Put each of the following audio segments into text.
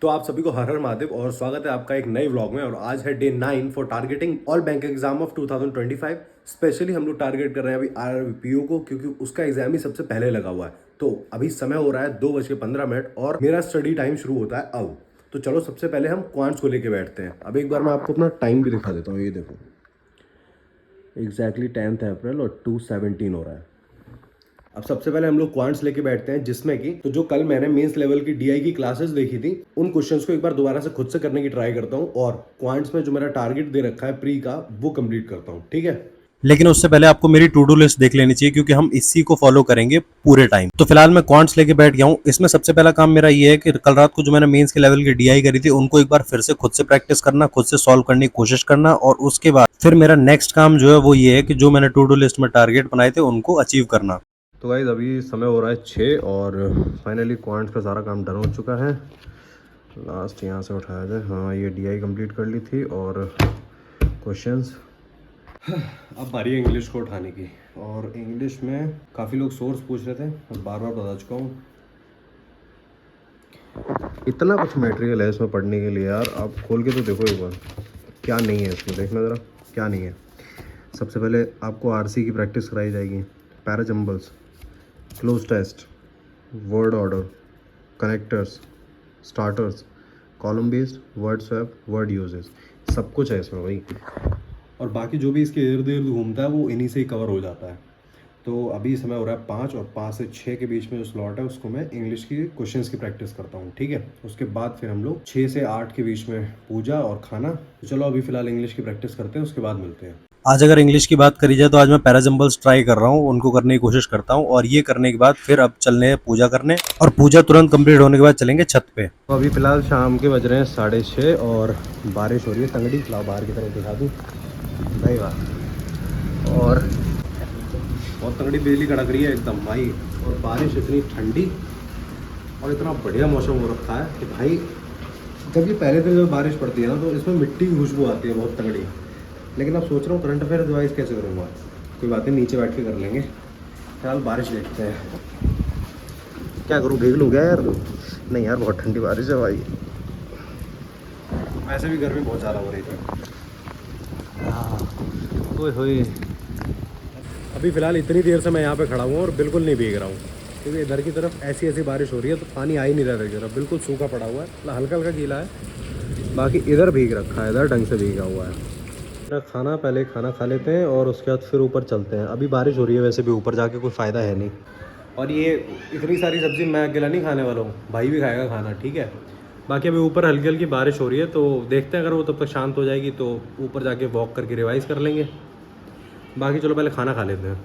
तो आप सभी को हर हर महादेव और स्वागत है आपका एक नए व्लॉग में। और आज है day 9 for targeting all bank exam of 2025। Specially हम लोग टारगेट कर रहे हैं अभी आरआरबीपीओ को, क्योंकि उसका एग्जाम ही सबसे पहले लगा हुआ है। तो अभी समय हो रहा है 2:15 और मेरा स्टडी टाइम शुरू होता है अब। तो चलो सबसे पहले हम क्वांट्स को लेके बैठते हैं। अब एक बार मैं आपको अपना टाइम भी दिखा देता हूँ। ये देखो एग्जैक्टली 10 अप्रैल और 2:17 हो रहा है। अब सबसे पहले हम लोग क्वांट्स लेके बैठते हैं, जिसमें कि तो जो कल मैंने मेंस लेवल की डीआई की क्लासेस देखी थी उन क्वेश्चंस को एक बार दोबारा से खुद से करने की ट्राई करता हूँ, और क्वांट्स में जो मेरा टारगेट दे रखा है प्री का वो कंप्लीट करता हूँ। ठीक है, लेकिन उससे पहले आपको मेरी टू डू लिस्ट देख लेनी चाहिए, क्योंकि हम इसी को फॉलो करेंगे पूरे टाइम। तो फिलहाल मैं क्वांट्स लेके बैठ गया हूँ। इसमें सबसे पहला काम मेरा ये है कि कल रात को जो मैंने मेंस के लेवल की डीआई करी थी उनको एक बार फिर से खुद से प्रैक्टिस करना, खुद से सॉल्व करने की कोशिश करना, और उसके बाद फिर मेरा नेक्स्ट काम जो है वो ये है कि जो मैंने टू डू लिस्ट में टारगेट बनाए थे उनको अचीव करना। तो गाइस अभी समय हो रहा है 6 और फाइनली क्वांट्स का सारा काम डन हो चुका है। लास्ट यहाँ से उठाया जाए। हाँ, ये डीआई कंप्लीट कर ली थी और क्वेश्चंस। अब बारी है इंग्लिश को उठाने की। और इंग्लिश में काफ़ी लोग सोर्स पूछ रहे थे और बार बार बता चुका हूँ। इतना कुछ मटेरियल है इसमें पढ़ने के लिए यार। आप खोल के तो देखो एक बार, क्या नहीं है इसमें, देखना ज़रा क्या नहीं है। सबसे पहले आपको आरसी की प्रैक्टिस कराई जाएगी, parajumbles, cloze test, word order, connectors, starters, column based, word swap, word usages, सब कुछ है इसमें भाई। और बाकी जो भी इसके इर्द गिर्द घूमता है वो इन्हीं से ही कवर हो जाता है। तो अभी समय हो रहा है 5 और 5 से 6 के बीच में जो स्लॉट है उसको मैं इंग्लिश की क्वेश्चंस की प्रैक्टिस करता हूँ। ठीक है, उसके बाद फिर हम लोग 6 से 8 के बीच में पूजा और खाना। तो चलो अभी फिलहाल इंग्लिश की प्रैक्टिस करते हैं, उसके बाद मिलते हैं। आज अगर इंग्लिश की बात करी जाए तो आज मैं पैराजम्बल्स ट्राई कर रहा हूँ, उनको करने की कोशिश करता हूँ, और ये करने के बाद फिर अब चलने हैं पूजा करने, और पूजा तुरंत कंप्लीट होने के बाद चलेंगे छत पे। तो अभी फिलहाल शाम के बज रहे हैं 6:30 और बारिश हो रही है तंगड़ी। लाओ बाहर की तरफ दिखा दूँ भाई, वाह। और बहुत तगड़ी बिजली कड़क रही है एकदम भाई। और बारिश इतनी ठंडी और इतना बढ़िया मौसम हो रखा है कि भाई जब ये पहले दिन जब बारिश पड़ती है ना तो इसमें मिट्टी की खुशबू आती है बहुत तगड़ी। लेकिन अब सोच रहा हूँ करंट अफेयर डिवाइस कैसे करूँगा। कोई बात नहीं, नीचे बैठ के कर लेंगे। फिलहाल बारिश देखते हैं क्या करूँ, भीग लूँ क्या यार? नहीं यार, बहुत ठंडी बारिश है भाई। वैसे भी गर्मी बहुत ज़्यादा हो रही थी। ओए होए, अभी फ़िलहाल इतनी देर से मैं यहाँ पे खड़ा हुआ और बिल्कुल नहीं भीग रहा हूँ, क्योंकि इधर की तरफ ऐसी ऐसी बारिश हो रही है तो पानी आ ही नहीं रहा है। इधर बिल्कुल सूखा पड़ा हुआ है, मतलब हल्का हल्का गीला है। बाकी इधर भीग रखा है, इधर ढंग से भीगा हुआ है। मेरा खाना, पहले खाना खा लेते हैं और उसके बाद फिर ऊपर चलते हैं। अभी बारिश हो रही है, वैसे भी ऊपर जाके कोई फ़ायदा है नहीं। और ये इतनी सारी सब्ज़ी मैं अकेला नहीं खाने वाला हूँ, भाई भी खाएगा खाना। ठीक है, बाकी अभी ऊपर हल्की हल्की बारिश हो रही है तो देखते हैं, अगर वो तब तक शांत हो जाएगी तो ऊपर जाके वॉक करके रिवाइज़ कर लेंगे। बाकी चलो पहले खाना खा लेते हैं।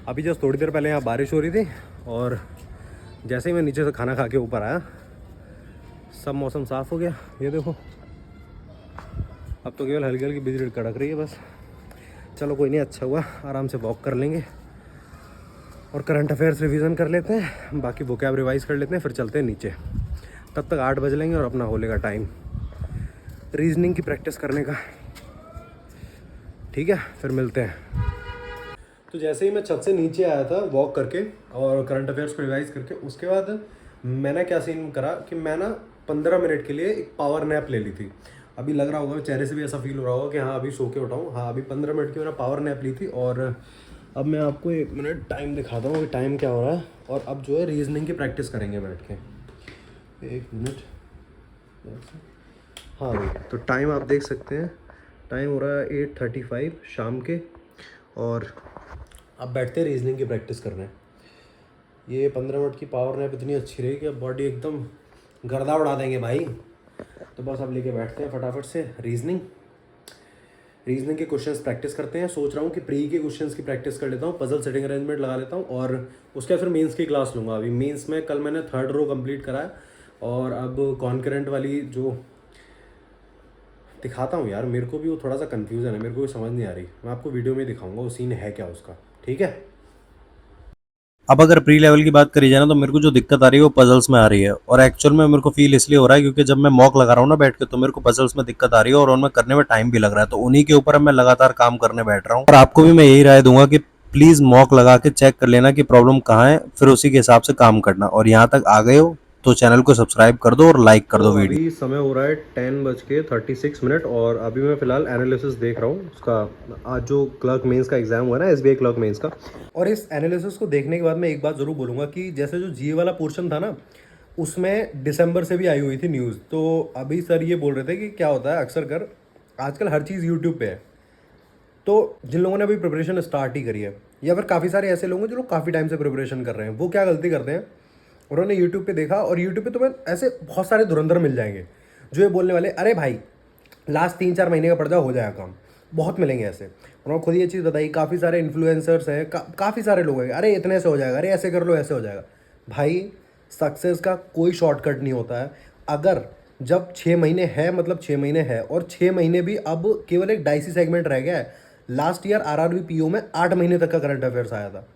अभी जस्ट थोड़ी देर पहले यहाँ बारिश हो रही थी और जैसे ही मैं नीचे से खाना खा के ऊपर आया सब मौसम साफ़ हो गया। ये देखो, अब तो केवल हल्की हल्की बिजली कड़क रही है बस। चलो कोई नहीं, अच्छा हुआ, आराम से वॉक कर लेंगे और करंट अफेयर्स रिवीजन कर लेते हैं, बाकी वोकैब रिवाइज कर लेते हैं, फिर चलते हैं नीचे। तब तक 8 बज लेंगे और अपना हो लेगा टाइम रीजनिंग की प्रैक्टिस करने का। ठीक है, फिर मिलते हैं। तो जैसे ही मैं छत से नीचे आया था वॉक करके और करंट अफेयर्स को रिवाइज करके, उसके बाद मैंने क्या सीन करा कि मैं ना 15 मिनट के लिए एक पावर नैप ले ली थी। अभी लग रहा होगा, चेहरे से भी ऐसा फील हो रहा होगा कि हाँ अभी सो के उठाऊँ। हाँ, अभी 15 मिनट की मैंने पावर नैप ली थी और अब मैं आपको 1 मिनट टाइम दिखाता हूँ कि टाइम क्या हो रहा है। और अब जो है रीजनिंग की प्रैक्टिस करेंगे बैठ के। 1 मिनट। हाँ भाई, तो टाइम आप देख सकते हैं, टाइम हो रहा है 8:35 शाम के। और अब बैठते हैं रीजनिंग की प्रैक्टिस करने। ये 15 मिनट की पावर नैप इतनी अच्छी रही कि अब बॉडी एकदम गर्दा उड़ा देंगे भाई। तो बस अब लेके बैठते हैं फटाफट से रीजनिंग के क्वेश्चंस प्रैक्टिस करते हैं। सोच रहा हूँ कि प्री के क्वेश्चंस की प्रैक्टिस कर लेता हूँ, पजल सेटिंग अरेंजमेंट लगा लेता हूँ और उसके बाद फिर मेंस की क्लास लूँगा। अभी मेंस में कल मैंने 3rd रो कंप्लीट करा है और अब कॉन्करेंट वाली जो दिखाता हूँ यार, मेरे को भी वो थोड़ा सा कन्फ्यूज़न है, मेरे को भी समझ नहीं आ रही। मैं आपको वीडियो में दिखाऊँगा वो सीन है क्या उसका। ठीक है, अब अगर प्री लेवल की बात करी जाए ना तो मेरे को जो दिक्कत आ रही है वो पजल्स में आ रही है, और एक्चुअल में मेरे को फील इसलिए हो रहा है क्योंकि जब मैं मॉक लगा रहा हूँ ना बैठ के तो मेरे को पजल्स में दिक्कत आ रही है और उनमें करने में टाइम भी लग रहा है। तो उन्हीं के ऊपर अब मैं लगातार काम करने बैठ रहा हूँ, और आपको भी मैं यही राय दूंगा कि प्लीज मॉक लगा के चेक कर लेना कि प्रॉब्लम कहाँ है, फिर उसी के हिसाब से काम करना। और यहाँ तक आ गए हो तो चैनल को सब्सक्राइब कर दो और लाइक कर दो तो वीडियो। अभी समय हो रहा है 10:36 और अभी मैं फ़िलहाल एनालिसिस देख रहा हूँ उसका। आज जो क्लर्क मेंस का एग्ज़ाम हुआ ना, एसबीआई क्लर्क मेंस का। और इस एनालिसिस को देखने के बाद मैं एक बात ज़रूर बोलूँगा कि जैसे जो जीए वाला पोर्शन था ना, उसमें दिसंबर से भी आई हुई थी न्यूज़। तो अभी सर ये बोल रहे थे कि क्या होता है अक्सर कर, आजकल हर चीज़ यूट्यूब पे है। तो जिन लोगों ने अभी प्रिपरेशन स्टार्ट ही करी है, या फिर काफ़ी सारे ऐसे लोग हैं जो लोग काफ़ी टाइम से प्रिपरेशन कर रहे हैं, वो क्या गलती करते हैं, उन्होंने यूट्यूब पे देखा और यूट्यूब पे तुम्हें ऐसे बहुत सारे धुरंधर मिल जाएंगे जो ये बोलने वाले, अरे भाई लास्ट 3-4 महीने का पड़ जाओ हो जाएगा काम। बहुत मिलेंगे ऐसे। उन्होंने खुद ये चीज़ बताई, काफ़ी सारे इन्फ्लुएंसर्स हैं, काफ़ी सारे लोग हैं, अरे इतने से हो जाएगा, अरे ऐसे कर लो ऐसे हो जाएगा। भाई सक्सेस का कोई शॉर्टकट नहीं होता है। अगर जब 6 महीने है, मतलब 6 महीने है, और 6 महीने भी अब केवल एक डाइसी सेगमेंट रह गया है। लास्ट ईयर आरआरबी पीओ में 8 महीने तक का करंट अफेयर्स आया था।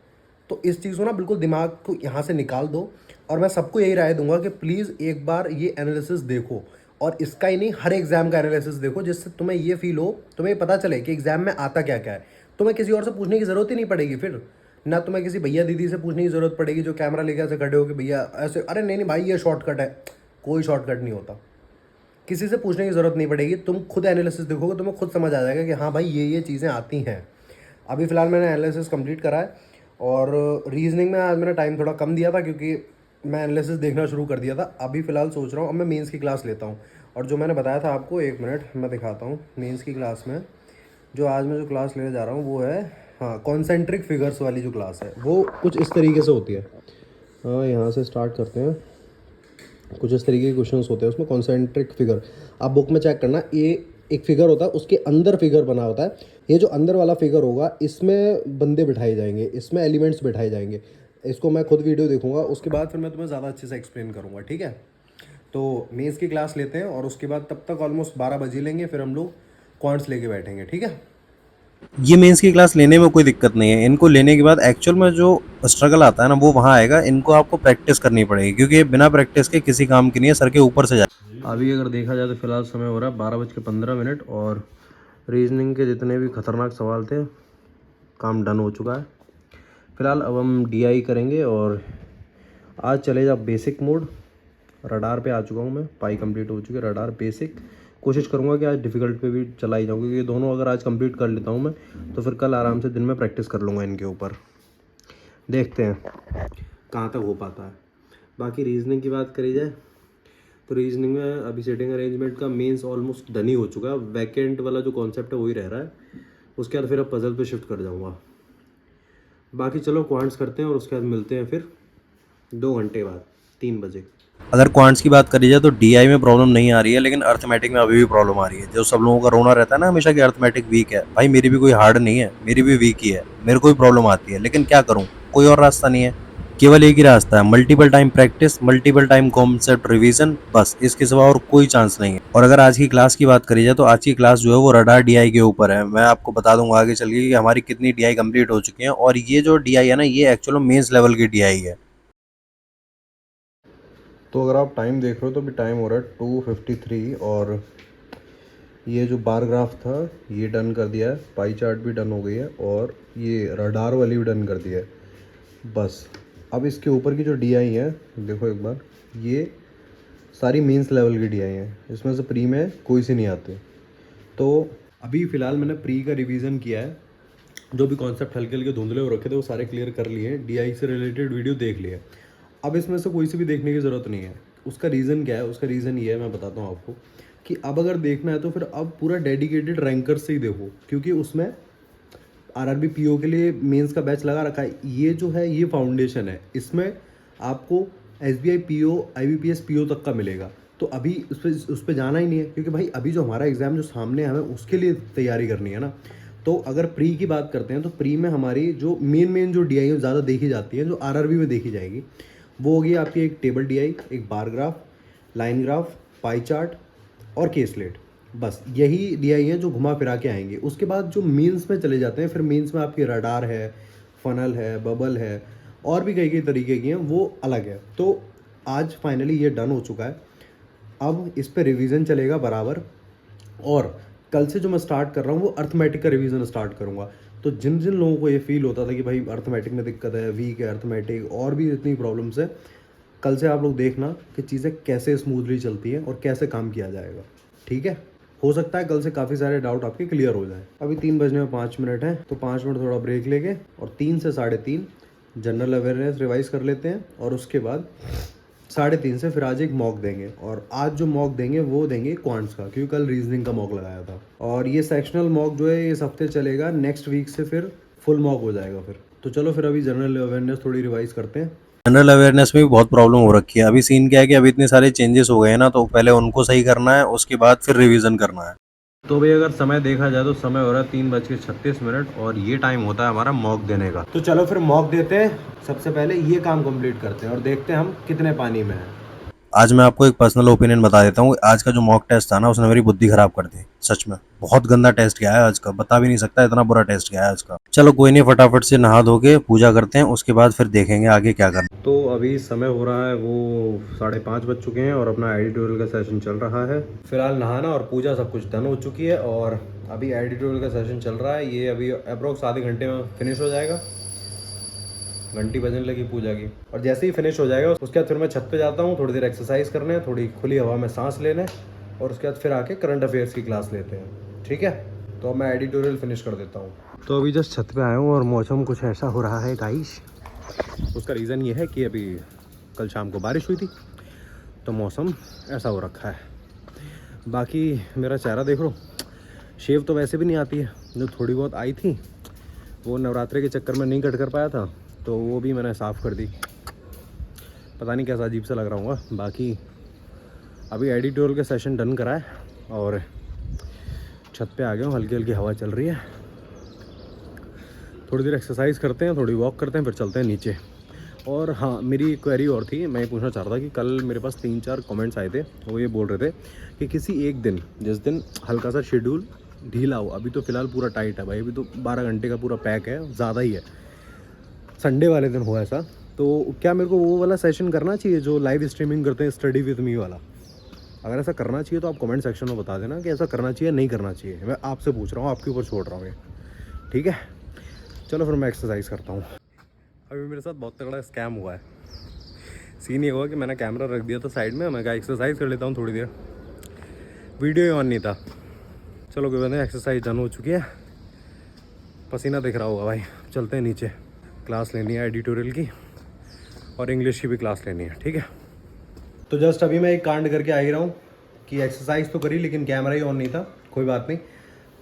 तो इस चीज़ को ना बिल्कुल दिमाग को यहाँ से निकाल दो। और मैं सबको यही राय दूंगा कि प्लीज़ एक बार ये एनालिसिस देखो, और इसका ही नहीं हर एग्जाम का एनालिसिस देखो, जिससे तुम्हें ये फील हो, तुम्हें ये पता चले कि एग्जाम में आता क्या क्या है। तुम्हें किसी और से पूछने की ज़रूरत ही नहीं पड़ेगी फिर। ना तुम्हें किसी भैया दीदी से पूछने की ज़रूरत पड़ेगी जो कैमरा लेके ऐसे खड़े हो कि भैया ऐसे, अरे नहीं नहीं भाई ये शॉर्टकट है। कोई शॉर्टकट नहीं होता, किसी से पूछने की ज़रूरत नहीं पड़ेगी। तुम खुद एनालिसिस देखोगे, तुम्हें खुद समझ आ जाएगा कि हाँ भाई ये चीज़ें आती हैं। अभी फ़िलहाल मैंने एनालिसिस कंप्लीट करा है, और रीजनिंग में आज मैंने टाइम थोड़ा कम दिया था क्योंकि मैं एनालिसिस देखना शुरू कर दिया था। अभी फ़िलहाल सोच रहा हूँ अब मैं मेंस की क्लास लेता हूँ। और जो मैंने बताया था आपको, 1 मिनट मैं दिखाता हूँ। मेंस की क्लास में जो आज मैं जो क्लास लेने जा रहा हूँ वो है, हाँ, कॉन्सेंट्रिक फिगर्स वाली जो क्लास है वो कुछ इस तरीके से होती है। हाँ, यहाँ से स्टार्ट करते हैं। कुछ इस तरीके के क्वेश्चंस होते हैं उसमें, कॉन्सेंट्रिक फिगर। आप बुक में चेक करना, ये एक फिगर होता है, उसके अंदर फिगर बना होता है। ये जो अंदर वाला फिगर होगा, इसमें बंदे बिठाए जाएंगे, इसमें एलिमेंट्स बिठाए जाएंगे। इसको मैं खुद वीडियो देखूंगा, उसके बाद फिर मैं तुम्हें ज़्यादा अच्छे से एक्सप्लेन करूँगा, ठीक है। तो मेंस की क्लास लेते हैं, और उसके बाद तब तक ऑलमोस्ट 12 बजे लेंगे, फिर हम लोग क्वांट्स लेके बैठेंगे, ठीक है। ये मेंस की क्लास लेने में कोई दिक्कत नहीं है, इनको लेने के बाद एक्चुअल में जो स्ट्रगल आता है ना वो वहाँ आएगा। इनको आपको प्रैक्टिस करनी पड़ेगी क्योंकि ये बिना प्रैक्टिस के किसी काम की नहीं है, सर के ऊपर से जाए। अभी अगर देखा जाए तो फिलहाल समय हो रहा है 12:15, और रीजनिंग के जितने भी खतरनाक सवाल थे काम डन हो चुका है। फिलहाल अब हम डीआई करेंगे, और आज चलेगा बेसिक मोड। रडार पे आ चुका हूँ मैं, पाई कंप्लीट हो चुकी है, रडार बेसिक। कोशिश करूँगा कि आज डिफ़िकल्ट पे भी चला ही जाऊँ, क्योंकि ये दोनों अगर आज कंप्लीट कर लेता हूँ मैं तो फिर कल आराम से दिन में प्रैक्टिस कर लूँगा इनके ऊपर। देखते हैं कहाँ तक हो पाता है। बाकी रीजनिंग की बात करी जाए तो रीजनिंग में अभी सेटिंग अरेंजमेंट का मेंस ऑलमोस्ट डन ही हो चुका है। वैकेंट वाला जो कॉन्सेप्ट है वही रह रहा है, उसके बाद फिर अब पजल पे शिफ्ट कर जाऊँगा। बाकी चलो क्वांट्स करते हैं, और उसके बाद मिलते हैं फिर 2 घंटे बाद 3 बजे। अगर क्वांट्स की बात करी जाए तो डीआई में प्रॉब्लम नहीं आ रही है, लेकिन अर्थमेटिक में अभी भी प्रॉब्लम आ रही है। जो सब लोगों का रोना रहता है ना हमेशा कि अर्थमेटिक वीक है, भाई मेरी भी कोई हार्ड नहीं है, मेरी भी वीक ही है, मेरे को भी प्रॉब्लम आती है, लेकिन क्या करूँ, कोई और रास्ता नहीं है। केवल एक ही रास्ता है, multiple time practice, multiple time concept revision, बस इसके सिवा और कोई चांस नहीं है। और अगर आज की क्लास की बात करी जाए तो आज की क्लास जो है वो रडार डीआई के ऊपर है। मैं आपको बता दूंगा आगे चल के कि हमारी कितनी डीआई कंप्लीट हो चुकी है, और ये जो डीआई है ना ये एक्चुअल में मेंस लेवल की डीआई है। तो अगर आप टाइम देख रहे हो तो अभी टाइम हो रहा है 2:53, और ये जो बार ग्राफ था ये डन कर दिया है, पाई चार्ट भी डन हो गई है, और ये रडार वाली भी डन कर दिया है। बस अब इसके ऊपर की जो डीआई है देखो एक बार, ये सारी मेंस लेवल की डीआई हैं, इसमें से प्री में कोई सी नहीं आती। तो अभी फ़िलहाल मैंने प्री का रिवीजन किया है, जो भी कॉन्सेप्ट हल्के हल्के धुंधले हो रखे थे वो सारे क्लियर कर लिए, डीआई से रिलेटेड वीडियो देख लिए। अब इसमें से कोई सी भी देखने की ज़रूरत नहीं है। उसका रीज़न क्या है, उसका रीज़न ये है, मैं बताता हूँ आपको, कि अब अगर देखना है तो फिर अब पूरा डेडिकेटेड रैंकर से ही देखो, क्योंकि उसमें आरआरबी पीओ के लिए मेंस का बैच लगा रखा है। ये जो है ये फाउंडेशन है, इसमें आपको एसबीआई पीओ, आईबीपीएस पीओ तक का मिलेगा। तो अभी उस पर जाना ही नहीं है, क्योंकि भाई अभी जो हमारा एग्ज़ाम जो सामने है हमें उसके लिए तैयारी करनी है ना। तो अगर प्री की बात करते हैं तो प्री में हमारी जो मेन जो डीआई है ज़्यादा देखी जाती है, जो आरआरबी में देखी जाएगी, वो होगी आपकी एक टेबल डीआई, एक bar graph, line graph, pie chart और के स्लेट। बस यही डीआई है जो घुमा फिरा के आएंगे। उसके बाद जो मीन्स में चले जाते हैं, फिर मीन्स में आपकी रडार है, फनल है, बबल है, और भी कई तरीके की हैं, वो अलग है। तो आज फाइनली ये डन हो चुका है। अब इस पर रिवीजन चलेगा बराबर, और कल से जो मैं स्टार्ट कर रहा हूँ वो अर्थमेटिक का रिवीजन स्टार्ट करूँगा। तो जिन जिन लोगों को ये फील होता था कि भाई अर्थमेटिक में दिक्कत है, वीक है अर्थमेटिक, और भी इतनी प्रॉब्लम्स है, कल से आप लोग देखना कि चीज़ें कैसे स्मूथली चलती हैं और कैसे काम किया जाएगा, ठीक है। हो सकता है कल से काफ़ी सारे डाउट आपके क्लियर हो जाए। अभी 3 बजने में 5 मिनट हैं, तो 5 मिनट थोड़ा ब्रेक लेंगे और 3 से 3:30 जनरल अवेयरनेस रिवाइज कर लेते हैं और उसके बाद 3:30 से फिर आज एक मॉक देंगे। और आज जो मॉक देंगे वो देंगे क्वांट्स का, क्योंकि कल रीजनिंग का मॉक लगाया था। और ये सेक्शनल मॉक जो है इस हफ्ते चलेगा, नेक्स्ट वीक से फिर फुल मॉक हो जाएगा फिर। तो चलो फिर अभी जनरल अवेयरनेस थोड़ी रिवाइज करते हैं। जनरल अवेयरनेस में भी बहुत प्रॉब्लम हो रखी है। अभी सीन क्या है कि अभी इतने सारे चेंजेस हो गए हैं ना, तो पहले उनको सही करना है, उसके बाद फिर रिवीजन करना है। तो भाई अगर समय देखा जाए तो समय हो रहा है 3:36 और ये टाइम होता है हमारा मॉक देने का। तो चलो फिर मॉक देते हैं। सबसे पहले ये काम कंप्लीट करते हैं और देखते हैं हम कितने पानी में हैं। आज मैं आपको एक पर्सनल ओपिनियन बता देता हूँ। आज का जो मॉक टेस्ट था ना, उसने मेरी बुद्धि खराब कर दी। सच में बहुत गंदा टेस्ट गया है आज का, बता भी नहीं सकता इतना बुरा टेस्ट गया है आज का। चलो कोई नहीं, फटाफट से नहा धो के पूजा करते हैं, उसके बाद फिर देखेंगे आगे क्या करना। तो अभी समय हो रहा है वो 5:30 बज चुके हैं और अपना एडिटोरियल का सेशन चल रहा है। फिलहाल नहाना और पूजा सब कुछ डन हो चुकी है और अभी एडिटोरियल का सेशन चल रहा है। ये अभी अप्रोक्स आधे घंटे में फिनिश हो जाएगा। घंटी बजने लगी पूजा की और जैसे ही फिनिश हो जाएगा उसके बाद फिर मैं छत पे जाता हूँ थोड़ी देर एक्सरसाइज करने, थोड़ी खुली हवा में सांस लेने और उसके बाद फिर आके करंट अफेयर्स की क्लास लेते हैं, ठीक है। तो मैं एडिटोरियल फिनिश कर देता हूँ। तो अभी जस्ट छत पे आया हूँ और मौसम कुछ ऐसा हो रहा है गाइस। उसका रीज़न ये है कि अभी कल शाम को बारिश हुई थी तो मौसम ऐसा हो रखा है। बाकी मेरा चेहरा देख लो, शेव तो वैसे भी नहीं आती है, जो थोड़ी बहुत आई थी वो नवरात्रे के चक्कर में नहीं कट कर पाया था, तो वो भी मैंने साफ़ कर दी। पता नहीं कैसा अजीब सा लग रहा हूँ। बाकी अभी एडिटोरियल का सेशन डन करा है और छत पे आ गया हूँ, हल्की हल्की हवा चल रही है। थोड़ी देर एक्सरसाइज करते हैं, थोड़ी वॉक करते हैं, फिर चलते हैं नीचे। और हाँ, मेरी एक क्वेरी और थी, मैं ये पूछना चाह रहा था कि कल मेरे पास 3-4 कमेंट्स आए थे, वो ये बोल रहे थे कि किसी एक दिन, जिस दिन हल्का सा शेड्यूल ढीला हो, अभी तो फ़िलहाल पूरा टाइट है भाई, अभी तो 12 घंटे का पूरा पैक है, ज़्यादा ही है, संडे वाले दिन हो ऐसा, तो क्या मेरे को वो वाला सेशन करना चाहिए जो लाइव स्ट्रीमिंग करते हैं, स्टडी विद मी वाला? अगर ऐसा करना चाहिए तो आप कमेंट सेक्शन में बता देना कि ऐसा करना चाहिए नहीं करना चाहिए। मैं आपसे पूछ रहा हूँ, आपके ऊपर छोड़ रहा हूँ ये, ठीक है। चलो फिर मैं एक्सरसाइज करता हूँ। अभी मेरे साथ बहुत तगड़ा स्कैम हुआ है। सीन ये हुआ कि मैंने कैमरा रख दिया था साइड में, मैं कहा एक्सरसाइज कर लेता हूँ थोड़ी देर, वीडियो ही ऑन नहीं था। चलो कोई बात नहीं, एक्सरसाइज डन हो चुकी है, पसीना दिख रहा होगा भाई। चलते हैं नीचे, क्लास लेनी है एडिटोरियल की और इंग्लिश की भी क्लास लेनी है, ठीक है। तो जस्ट अभी मैं एक कांड करके आ ही रहा हूँ कि एक्सरसाइज तो करी लेकिन कैमरा ही ऑन नहीं था, कोई बात नहीं।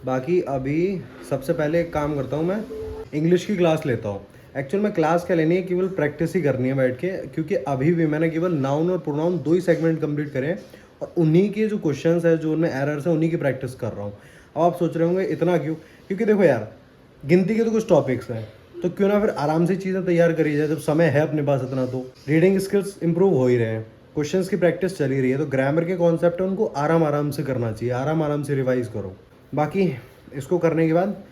बाकी अभी सबसे पहले एक काम करता हूँ, मैं इंग्लिश की क्लास लेता हूँ। एक्चुअल में क्लास क्या लेनी है, केवल प्रैक्टिस ही करनी है बैठ के, क्योंकि अभी भी मैंने केवल नाउन और प्रोनाउन 2 ही सेगमेंट कंप्लीट करे हैं और उन्हीं के जो क्वेश्चंस है, जो उनमें एरर्स हैं, उन्हीं की प्रैक्टिस कर रहा हूँ। अब आप सोच रहे होंगे इतना क्यों? क्योंकि देखो यार, गिनती के तो कुछ टॉपिक्स हैं, तो क्यों ना फिर आराम से चीज़ें तैयार करी जाए, जब समय है अपने पास इतना। तो रीडिंग स्किल्स इंप्रूव हो ही रहे हैं, क्वेश्चंस की प्रैक्टिस चली रही है, तो ग्रामर के कॉन्सेप्ट है उनको आराम से करना चाहिए, आराम से रिवाइज करो। बाकी इसको करने के बाद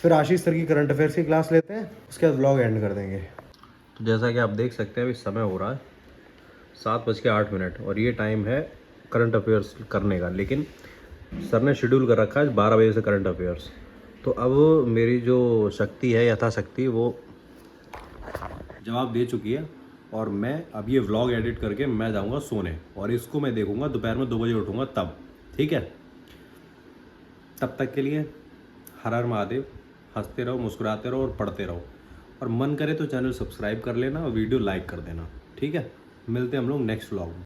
फिर आशीष सर की करंट अफेयर्स की क्लास लेते हैं, उसके बाद व्लॉग एंड कर देंगे। तो जैसा कि आप देख सकते हैं अभी समय हो रहा है 7:08 और ये टाइम है करंट अफेयर्स करने का, लेकिन सर ने शेड्यूल कर रखा है 12 बजे से करंट अफेयर्स। तो अब मेरी जो शक्ति है, यथाशक्ति, वो जवाब दे चुकी है और मैं अब ये व्लॉग एडिट करके मैं जाऊंगा सोने और इसको मैं देखूंगा दोपहर में 2 बजे उठूंगा तब, ठीक है। तब तक के लिए हर हर महादेव, हंसते रहो, मुस्कुराते रहो और पढ़ते रहो, और मन करे तो चैनल सब्सक्राइब कर लेना और वीडियो लाइक कर देना, ठीक है। मिलते हैं हम लोग नेक्स्ट व्लॉग में।